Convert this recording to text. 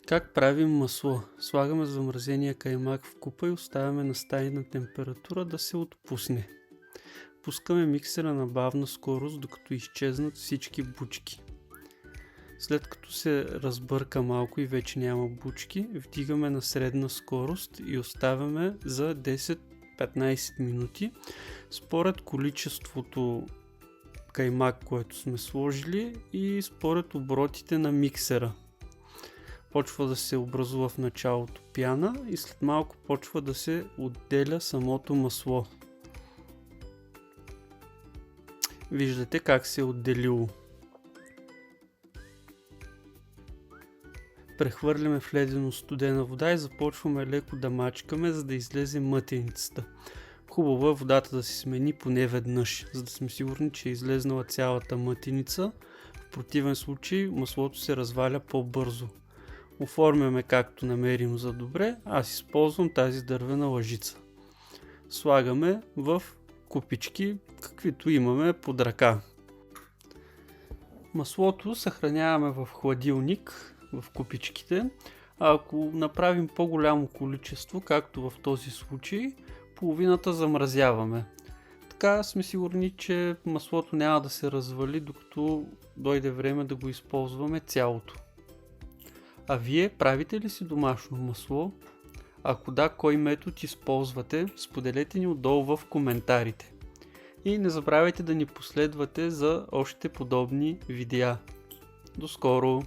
Как правим масло? Слагаме замразения каймак в купа и оставяме на стайна температура да се отпусне. Пускаме миксера на бавна скорост, докато изчезнат всички бучки. След като се разбърка малко и вече няма бучки, вдигаме на средна скорост и оставяме за 10-15 минути според количеството каймак, което сме сложили и според оборотите на миксера. Почва да се образува в началото пяна и след малко почва да се отделя самото масло. Виждате как се е отделило. Прехвърляме в ледено студена вода и започваме леко да мачкаме, за да излезе мътеницата. Хубаво е водата да се смени поне веднъж, за да сме сигурни, че е излезнала цялата мътеница. В противен случай маслото се разваля по-бързо. Оформяме както намерим за добре. Аз използвам тази дървена лъжица. Слагаме в купички, каквито имаме под ръка. Маслото съхраняваме в хладилник, в купичките. А ако направим по-голямо количество, както в този случай, половината замразяваме. Така сме сигурни, че маслото няма да се развали, докато дойде време да го използваме цялото. А вие правите ли си домашно масло? Ако да, кой метод използвате? Споделете ни отдолу в коментарите. И не забравяйте да ни последвате за още подобни видеа. До скоро!